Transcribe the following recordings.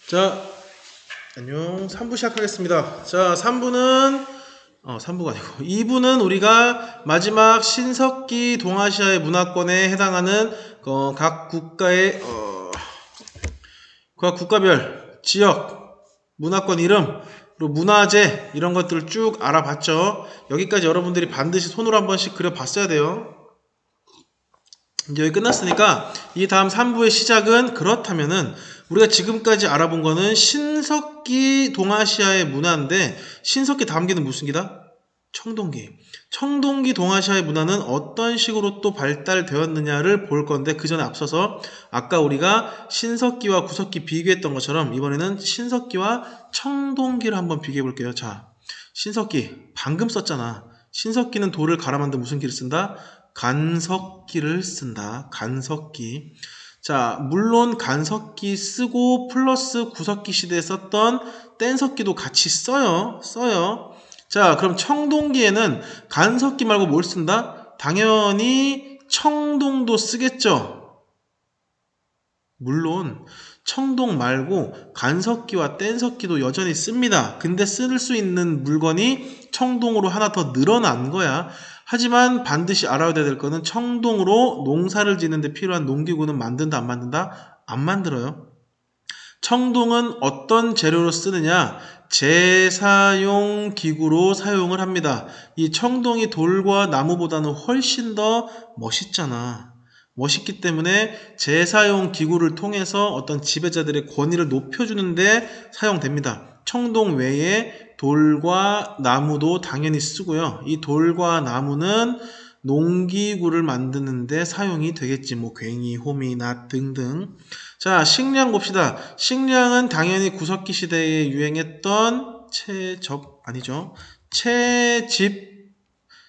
자, 안녕. 3부 시작하겠습니다. 자, 3부는 3부가 아니고 2부는 우리가 마지막 신석기 동아시아의 문화권에 해당하는 각 국가의 각 국가별 지역 문화권 이름 그리고 문화재 이런 것들을 쭉 알아봤죠. 여기까지 여러분들이 반드시 손으로 한 번씩 그려봤어야 돼요. 이제 여기 끝났으니까 이 다음 3부의 시작은 그렇다면은 우리가 지금까지 알아본 거는 신석기 동아시아의 문화인데 신석기 다음 기는 무슨 기다? 청동기. 청동기 동아시아의 문화는 어떤 식으로 또 발달되었느냐를 볼 건데 그 전에 앞서서 아까 우리가 신석기와 구석기 비교했던 것처럼 이번에는 신석기와 청동기를 한번 비교해 볼게요. 자, 신석기 방금 썼잖아. 신석기는 돌을 갈아 만든 무슨 기를 쓴다? 간석기를 쓴다. 간석기. 자, 물론 간석기 쓰고 플러스 구석기 시대에 썼던 뗀석기도 같이 써요. 자, 그럼 청동기에는 간석기 말고 뭘 쓴다? 당연히 청동도 쓰겠죠. 물론 청동 말고 간석기와 뗀석기도 여전히 씁니다. 근데 쓸 수 있는 물건이 청동으로 하나 더 늘어난 거야. 하지만 반드시 알아야 될 거는 청동으로 농사를 짓는 데 필요한 농기구는 만든다 안 만든다? 안 만들어요. 청동은 어떤 재료로 쓰느냐? 재사용 기구로 사용을 합니다. 이 청동이 돌과 나무보다는 훨씬 더 멋있잖아. 멋있기 때문에 재사용 기구를 통해서 어떤 지배자들의 권위를 높여주는데 사용됩니다. 청동 외에 돌과 나무도 당연히 쓰고요. 이 돌과 나무는 농기구를 만드는데 사용이 되겠지. 뭐 괭이, 호미, 낫 등등. 자, 식량 봅시다. 식량은 당연히 구석기 시대에 유행했던 채집,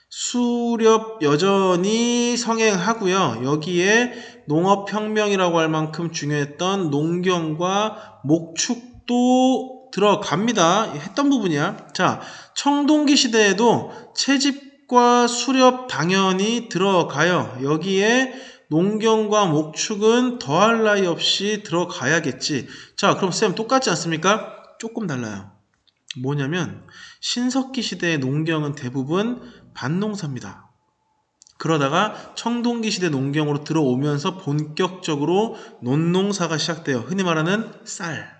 수렵 여전히 성행하고요. 여기에 농업혁명이라고 할 만큼 중요했던 농경과 목축도 들어갑니다. 했던 부분이야. 자, 청동기 시대에도 채집과 수렵 당연히 들어가요. 여기에 농경과 목축은 더할 나위 없이 들어가야겠지. 자, 그럼 쌤 똑같지 않습니까? 조금 달라요. 뭐냐면 신석기 시대의 농경은 대부분 밭농사입니다. 그러다가 청동기 시대 농경으로 들어오면서 본격적으로 논농사가 시작돼요. 흔히 말하는 쌀,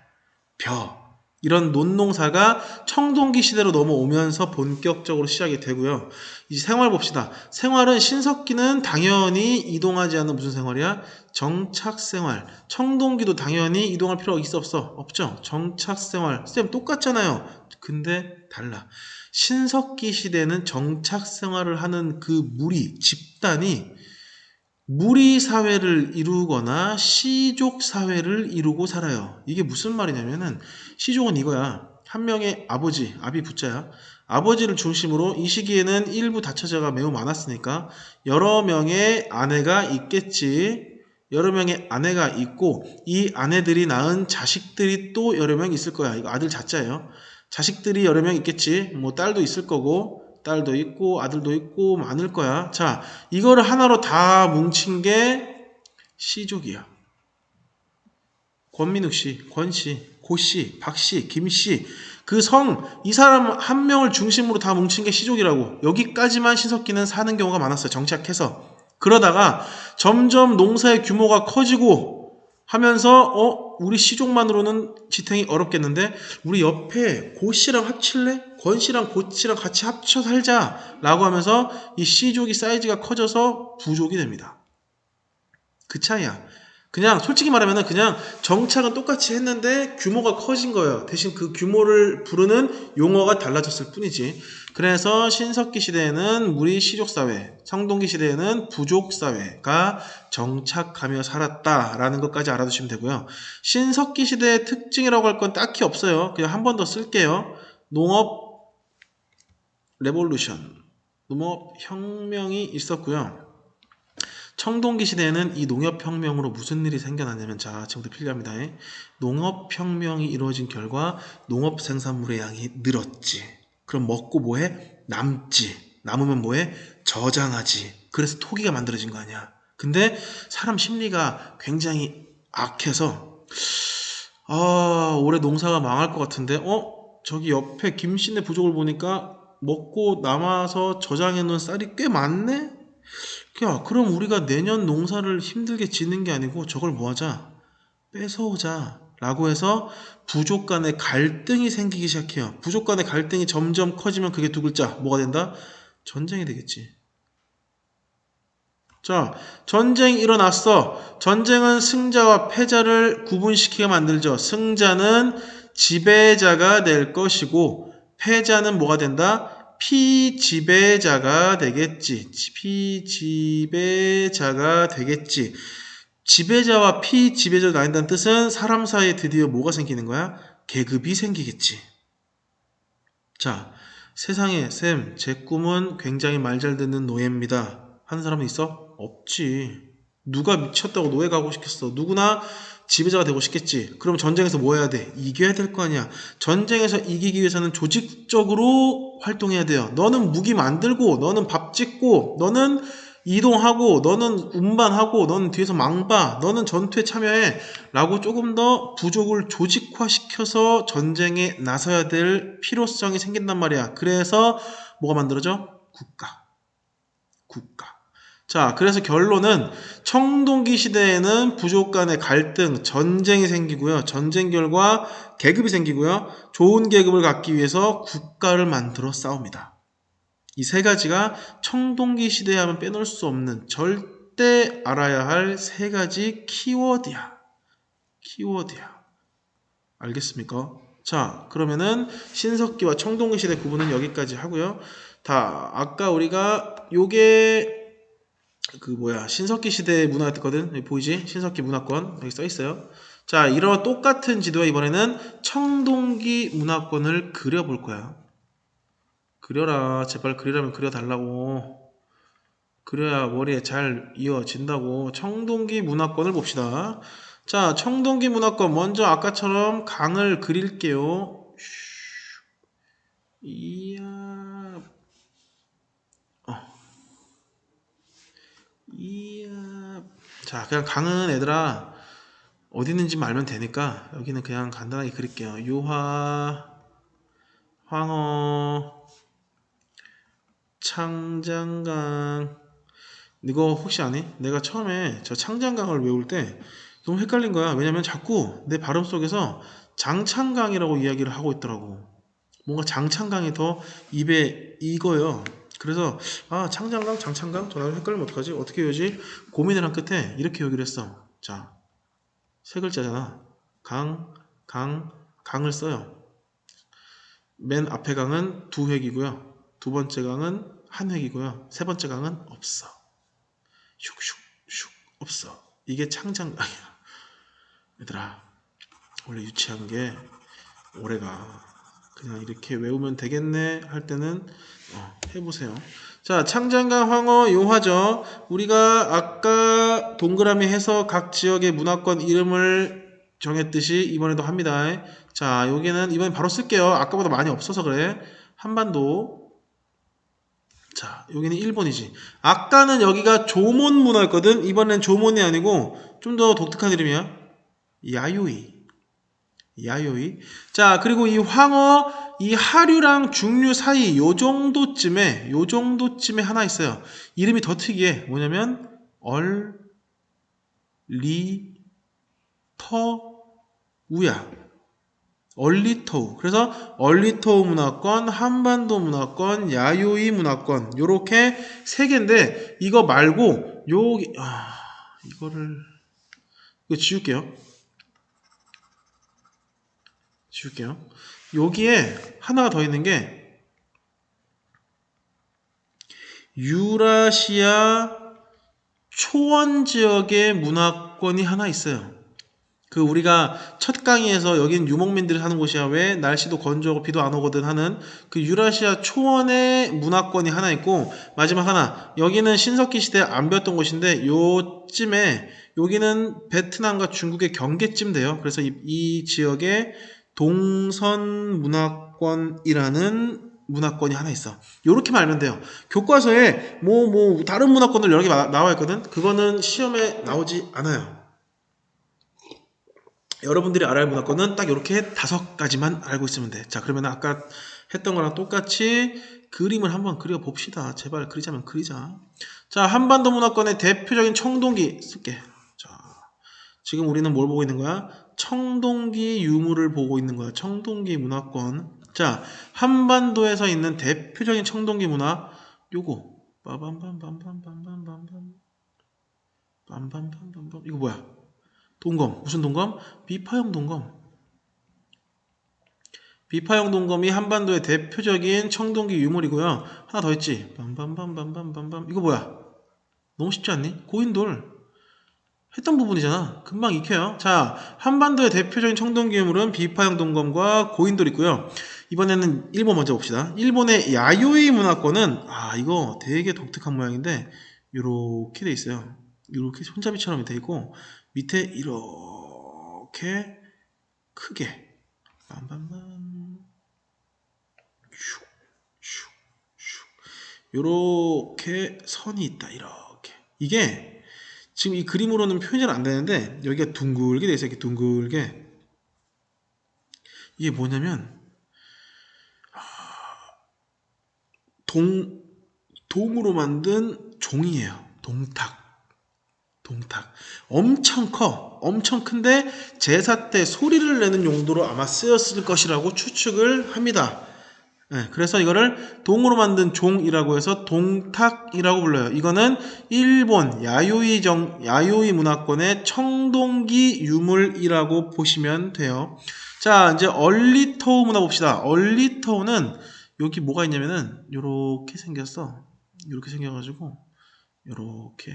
벼 이런 논농사가 청동기 시대로 넘어오면서 본격적으로 시작이 되고요. 이제 생활 봅시다. 생활은 신석기는 당연히 이동하지 않는 무슨 생활이야? 정착생활. 청동기도 당연히 이동할 필요가 있어 없어? 없죠. 정착생활. 쌤 똑같잖아요. 근데 달라. 신석기 시대는 정착생활을 하는 그 무리, 집단이 무리 사회를 이루거나 시족 사회를 이루고 살아요. 이게 무슨 말이냐면은 시족은 이거야. 한 명의 아버지, 아비 부자야. 아버지를 중심으로 이 시기에는 일부 다처자가 매우 많았으니까 여러 명의 아내가 있겠지. 여러 명의 아내가 있고 이 아내들이 낳은 자식들이 또 여러 명 있을 거야. 이거 아들 자자예요. 자식들이 여러 명 있겠지. 뭐 딸도 있을 거고 딸도 있고 아들도 있고 많을 거야. 자, 이거를 하나로 다 뭉친 게 시족이야. 권민욱 씨, 권 씨, 고 씨, 박 씨, 김 씨. 그 이 사람 한 명을 중심으로 다 뭉친 게 시족이라고. 여기까지만 신석기는 사는 경우가 많았어요. 정착해서. 그러다가 점점 농사의 규모가 커지고 하면서 우리 시족만으로는 지탱이 어렵겠는데 우리 옆에 고 씨랑 합칠래? 권 씨랑 고 씨랑 같이 합쳐 살자 라고 하면서 이 시족이 사이즈가 커져서 부족이 됩니다. 그 차이야. 그냥 솔직히 말하면 그냥 정착은 똑같이 했는데 규모가 커진 거예요. 대신 그 규모를 부르는 용어가 달라졌을 뿐이지. 그래서 신석기 시대에는 무리 시족사회, 청동기 시대에는 부족사회가 정착하며 살았다라는 것까지 알아두시면 되고요. 신석기 시대의 특징이라고 할 건 딱히 없어요. 그냥 한 번 더 쓸게요. 농업 레볼루션, 농업혁명이 있었고요. 청동기 시대에는 이 농업혁명으로 무슨 일이 생겨났냐면 자, 지금부터 필요합니다. 농업혁명이 이루어진 결과 농업 생산물의 양이 늘었지. 그럼 먹고 뭐해? 남지. 남으면 뭐해? 저장하지. 그래서 토기가 만들어진 거 아니야. 근데 사람 심리가 굉장히 악해서 올해 농사가 망할 것 같은데, 저기 옆에 김씨네 부족을 보니까 먹고 남아서 저장해 놓은 쌀이 꽤 많네? 야, 그럼 우리가 내년 농사를 힘들게 짓는 게 아니고 저걸 뭐 하자? 뺏어오자. 라고 해서 부족 간의 갈등이 생기기 시작해요. 부족 간의 갈등이 점점 커지면 그게 두 글자. 뭐가 된다? 전쟁이 되겠지. 자, 전쟁이 일어났어. 전쟁은 승자와 패자를 구분시키게 만들죠. 승자는 지배자가 될 것이고, 패자는 뭐가 된다? 피지배자가 되겠지. 피지배자가 되겠지. 지배자와 피지배자로 나뉜다는 뜻은 사람 사이에 드디어 뭐가 생기는 거야? 계급이 생기겠지. 자, 세상에 쌤, 제 꿈은 굉장히 말 잘 듣는 노예입니다. 하는 사람은 있어? 없지. 누가 미쳤다고 노예 가고 싶겠어? 누구나 지배자가 되고 싶겠지. 그럼 전쟁에서 뭐 해야 돼? 이겨야 될 거 아니야. 전쟁에서 이기기 위해서는 조직적으로 활동해야 돼요. 너는 무기 만들고, 너는 밥 짓고, 너는 이동하고, 너는 운반하고, 너는 뒤에서 망봐, 너는 전투에 참여해 라고 조금 더 부족을 조직화시켜서 전쟁에 나서야 될 필요성이 생긴단 말이야. 그래서 뭐가 만들어져? 국가. 자, 그래서 결론은 청동기 시대에는 부족 간의 갈등, 전쟁이 생기고요. 전쟁 결과 계급이 생기고요. 좋은 계급을 갖기 위해서 국가를 만들어 싸웁니다. 이 세 가지가 청동기 시대에 하면 빼놓을 수 없는 절대 알아야 할 세 가지 키워드야. 알겠습니까? 자, 그러면은 신석기와 청동기 시대 구분은 여기까지 하고요. 아까 우리가 요게 신석기 시대 문화였거든. 여기 보이지? 신석기 문화권 여기 써 있어요. 자, 이런 똑같은 지도에 이번에는 청동기 문화권을 그려볼 거야. 그려라. 제발 그리라면 그려달라고. 그려야 머리에 잘 이어진다고. 청동기 문화권을 봅시다. 자, 청동기 문화권 먼저 아까처럼 강을 그릴게요. 이야. 자, 그냥 강은 얘들아 어디 있는지 알면 되니까 여기는 그냥 간단하게 그릴게요. 유화, 황어, 창장강. 이거 혹시 아니? 내가 처음에 저 창장강을 외울 때 너무 헷갈린 거야. 왜냐면 자꾸 내 발음 속에서 장창강이라고 이야기를 하고 있더라고. 뭔가 장창강이 더 입에 익어요. 그래서 창장강, 장창강 전화를 헷갈리면 어떡하지? 어떻게 외우지? 고민을 한 끝에 이렇게 외우기로 했어. 자, 세 글자잖아. 강을 써요. 맨 앞에 강은 두 획이고요. 두 번째 강은 한 획이고요. 세 번째 강은 없어. 슉슉슉 없어. 이게 창장강이야. 얘들아, 원래 유치한 게 오래가. 그냥 이렇게 외우면 되겠네 할 때는 해보세요. 자, 창장강, 황어, 용화죠. 우리가 아까 동그라미 해서 각 지역의 문화권 이름을 정했듯이 이번에도 합니다. 자, 여기는 이번엔 바로 쓸게요. 아까보다 많이 없어서 그래. 한반도. 자, 여기는 일본이지. 아까는 여기가 조몬 문화였거든. 이번엔 조몬이 아니고 좀 더 독특한 이름이야. 야요이. 자, 그리고 이 황어, 이 하류랑 중류 사이 요 정도쯤에 하나 있어요. 이름이 더 특이해. 뭐냐면 얼리터우야. 얼리터우. 그래서 얼리터우 문화권, 한반도 문화권, 야요이 문화권 요렇게 세 개인데 이거 말고 여기 이거 지울게요. 여기에 하나가 더 있는 게 유라시아 초원 지역의 문화권이 하나 있어요. 우리가 첫 강의에서 여긴 유목민들이 사는 곳이야. 왜? 날씨도 건조하고 비도 안 오거든 하는 유라시아 초원의 문화권이 하나 있고, 마지막 하나, 여기는 신석기 시대에 안 배웠던 곳인데 요쯤에 여기는 베트남과 중국의 경계쯤 돼요. 그래서 이 지역에 동선 문화권이라는 문화권이 하나 있어. 요렇게만 알면 돼요. 교과서에 다른 문화권들 여러 개 나와 있거든. 그거는 시험에 나오지 않아요. 여러분들이 알아야 할 문화권은 딱 이렇게 5가지만 알고 있으면 돼. 자, 그러면 아까 했던 거랑 똑같이 그림을 한번 그려 봅시다. 제발 그리자면 그리자. 자, 한반도 문화권의 대표적인 청동기 쓸게. 자, 지금 우리는 뭘 보고 있는 거야? 청동기 유물을 보고 있는 거야. 청동기 문화권. 자, 한반도에서 있는 대표적인 청동기 문화 요거. 빠밤밤밤밤밤밤밤밤. 빰빰빰빰빰. 이거 뭐야? 동검. 무슨 동검? 비파형 동검. 비파형 동검이 한반도의 대표적인 청동기 유물이고요. 하나 더 있지. 빰빰빰빰빰빰빰. 이거 뭐야? 너무 쉽지 않니? 고인돌. 했던 부분이잖아. 금방 익혀요. 자, 한반도의 대표적인 청동기 유물은 비파형 동검과 고인돌 있고요. 이번에는 일본 먼저 봅시다. 일본의 야요이 문화권은 이거 되게 독특한 모양인데 요렇게 돼 있어요. 이렇게 손잡이처럼 돼 있고 밑에 이렇게 크게 요렇게 선이 있다. 이렇게 이게 지금 이 그림으로는 표현이 안 되는데 여기가 둥글게 돼 있어요. 이렇게 둥글게. 이게 뭐냐면 동으로 만든 종이에요. 동탁. 엄청 커. 엄청 큰데 제사 때 소리를 내는 용도로 아마 쓰였을 것이라고 추측을 합니다. 네, 그래서 이거를 동으로 만든 종이라고 해서 동탁이라고 불러요. 이거는 일본 야요이 문화권의 청동기 유물이라고 보시면 돼요. 자, 이제 얼리토우 문화 봅시다. 얼리토우는 여기 뭐가 있냐면은 요렇게 생겼어. 요렇게 생겨가지고 이렇게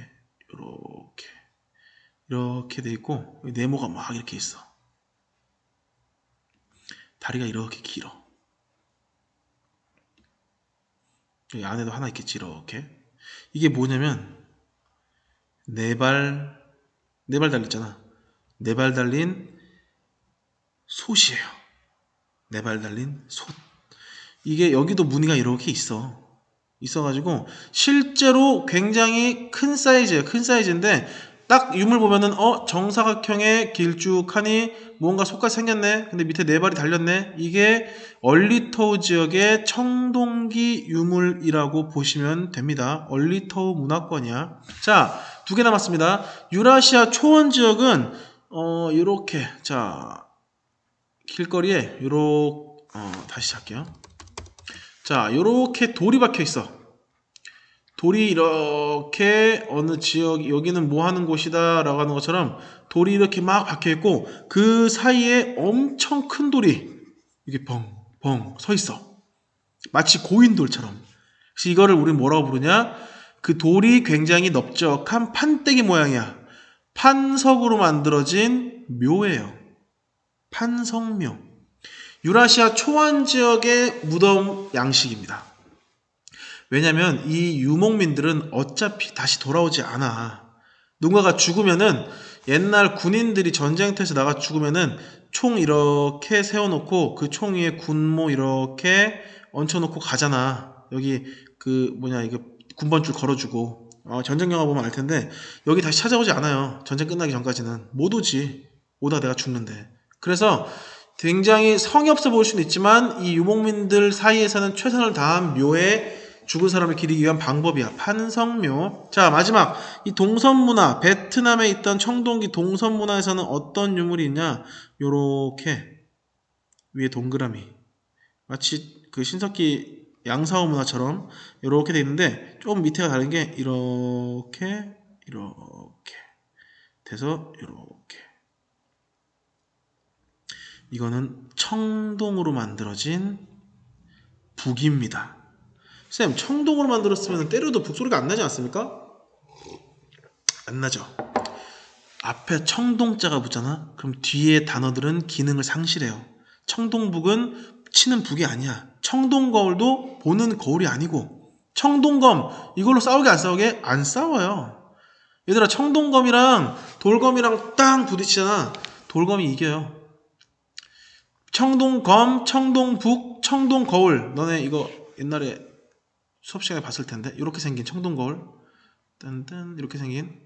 돼 있고 네모가 막 이렇게 있어. 다리가 이렇게 길어. 여기 안에도 하나 있겠지. 이렇게. 이게 뭐냐면 네 발 달렸잖아. 네 발 달린 솥이에요. 네 발 달린 솥. 이게 여기도 무늬가 이렇게 있어가지고 실제로 굉장히 큰 사이즈예요. 큰 사이즈인데 딱 유물 보면은 정사각형의 길쭉하니 뭔가 속같이 생겼네. 근데 밑에 네 발이 달렸네. 이게 얼리토우 지역의 청동기 유물이라고 보시면 됩니다. 얼리토우 문화권이야. 자, 2개 남았습니다. 유라시아 초원 지역은 이렇게 자 길거리에 다시 할게요. 자, 요렇게 돌이 박혀 있어. 돌이 이렇게 어느 지역, 여기는 뭐 하는 곳이다 라고 하는 것처럼 돌이 이렇게 막 박혀 있고 그 사이에 엄청 큰 돌이 이게 벙벙 서 있어. 마치 고인돌처럼. 그래서 이거를 우리는 뭐라고 부르냐? 그 돌이 굉장히 넓적한 판때기 모양이야. 판석으로 만들어진 묘예요. 판석묘. 유라시아 초원 지역의 무덤 양식입니다. 왜냐면 이 유목민들은 어차피 다시 돌아오지 않아. 누군가가 죽으면은 옛날 군인들이 전쟁터에서 나가 죽으면은 총 이렇게 세워놓고 그 총 위에 군모 이렇게 얹혀놓고 가잖아. 여기 이거 군번줄 걸어주고 전쟁 영화 보면 알 텐데 여기 다시 찾아오지 않아요. 전쟁 끝나기 전까지는 못 오지. 오다 내가 죽는데. 그래서 굉장히 성의 없어 보일 수는 있지만 이 유목민들 사이에서는 최선을 다한 묘에 죽은 사람을 기리기 위한 방법이야. 판성묘. 자, 마지막 이 동선문화, 베트남에 있던 청동기 동선문화에서는 어떤 유물이 있냐? 요렇게 위에 동그라미 마치 그 신석기 양사호 문화처럼 요렇게 돼 있는데 좀 밑에가 다른 게 이렇게 돼서 요렇게 이거는 청동으로 만들어진 북입니다. 쌤, 청동으로 만들었으면 때려도 북소리가 안 나지 않습니까? 안 나죠. 앞에 청동자가 붙잖아. 그럼 뒤에 단어들은 기능을 상실해요. 청동북은 치는 북이 아니야. 청동거울도 보는 거울이 아니고 청동검 이걸로 싸우게 안 싸우게? 안 싸워요. 얘들아, 청동검이랑 돌검이랑 딱 부딪히잖아. 돌검이 이겨요. 청동검, 청동북, 청동거울. 너네 이거 옛날에 수업 시간에 봤을 텐데 이렇게 생긴 청동거울 딴딴 이렇게 생긴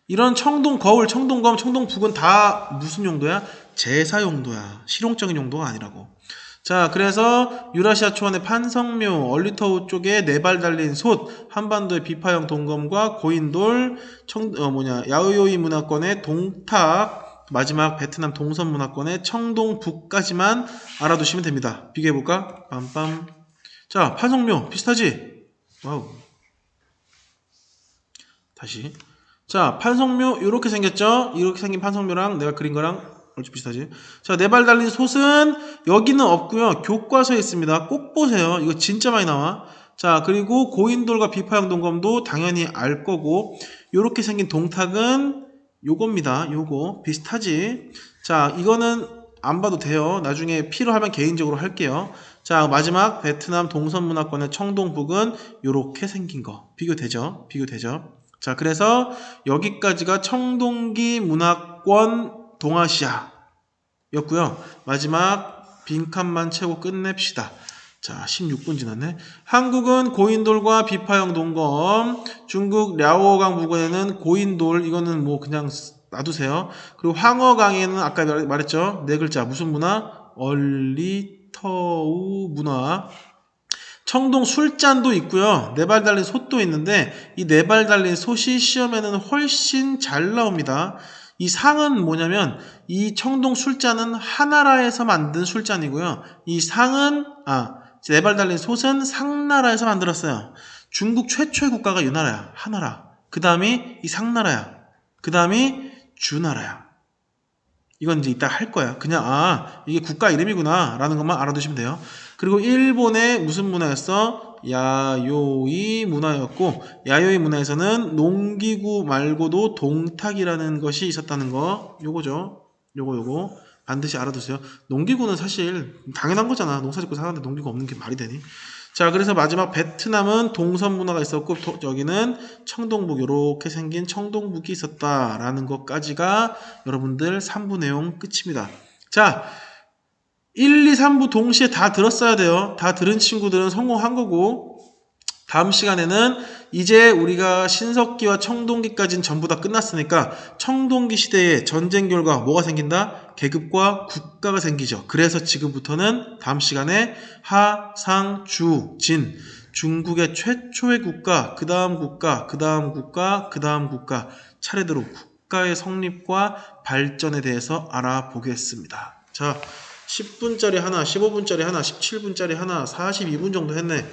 이런 청동 거울, 청동검, 청동북은 다 무슨 용도야? 제사 용도야. 실용적인 용도가 아니라고. 자, 그래서 유라시아 초원의 판성묘, 얼리터우 쪽에 네 발 달린 솥, 한반도의 비파형 동검과 고인돌, 야오요이 문화권의 동탁, 마지막 베트남 동선 문화권의 청동북까지만 알아두시면 됩니다. 비교해볼까? 빰빰. 자, 판성묘 비슷하지? 와우. 다시. 자, 판성묘 이렇게 생겼죠? 이렇게 생긴 판성묘랑 내가 그린 거랑 얼추 비슷하지? 자, 네 발 달린 솥은 여기는 없고요. 교과서에 있습니다. 꼭 보세요. 이거 진짜 많이 나와. 자, 그리고 고인돌과 비파형 동검도 당연히 알 거고, 요렇게 생긴 동탁은 요겁니다. 요거 비슷하지? 자, 이거는 안 봐도 돼요. 나중에 필요하면 개인적으로 할게요. 자, 마지막 베트남 동선 문화권의 청동북은 요렇게 생긴 거. 비교되죠? 비교되죠? 자, 그래서 여기까지가 청동기 문화권 동아시아 였고요. 마지막 빈칸만 채고 끝냅시다. 자, 16분 지났네. 한국은 고인돌과 비파형 동검, 중국 랴오강 부근에는 고인돌, 이거는 뭐 그냥 놔두세요. 그리고 황허강에는 아까 말했죠. 네 글자 무슨 문화? 얼리터우 문화. 청동 술잔도 있고요. 네 발 달린 솥도 있는데 이 네 발 달린 솥이 시험에는 훨씬 잘 나옵니다. 이 상은 뭐냐면 이 청동 술잔은 하나라에서 만든 술잔이고요. 이 상은 네 발 달린 솥은 상나라에서 만들었어요. 중국 최초의 국가가 이 나라야. 하나라. 그 다음이 이 상나라야. 그 다음이 주나라야. 이건 이제 이따 할 거야. 그냥 이게 국가 이름이구나 라는 것만 알아두시면 돼요. 그리고 일본의 무슨 문화였어? 야요이 문화였고, 야요이 문화에서는 농기구 말고도 동탁이라는 것이 있었다는 거. 요거죠. 요거 반드시 알아두세요. 농기구는 사실 당연한 거잖아. 농사 짓고 사는데 농기구 없는 게 말이 되니? 자, 그래서 마지막 베트남은 동선 문화가 있었고, 여기는 청동북, 이렇게 생긴 청동북이 있었다라는 것까지가 여러분들 3부 내용 끝입니다. 자, 1, 2, 3부 동시에 다 들었어야 돼요. 다 들은 친구들은 성공한 거고, 다음 시간에는 이제 우리가 신석기와 청동기까지는 전부 다 끝났으니까 청동기 시대의 전쟁 결과 뭐가 생긴다? 계급과 국가가 생기죠. 그래서 지금부터는 다음 시간에 하, 상, 주, 진, 중국의 최초의 국가, 그 다음 국가, 그 다음 국가, 그 다음 국가 차례대로 국가의 성립과 발전에 대해서 알아보겠습니다. 자, 10분짜리 하나, 15분짜리 하나, 17분짜리 하나, 42분 정도 했네.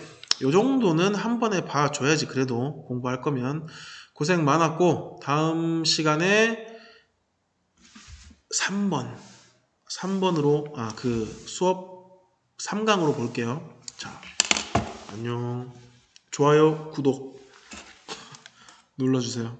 요 정도는 한 번에 봐줘야지. 그래도 공부할 거면. 고생 많았고, 다음 시간에 3번으로 그 수업 3강으로 볼게요. 자, 안녕. 좋아요, 구독 눌러주세요.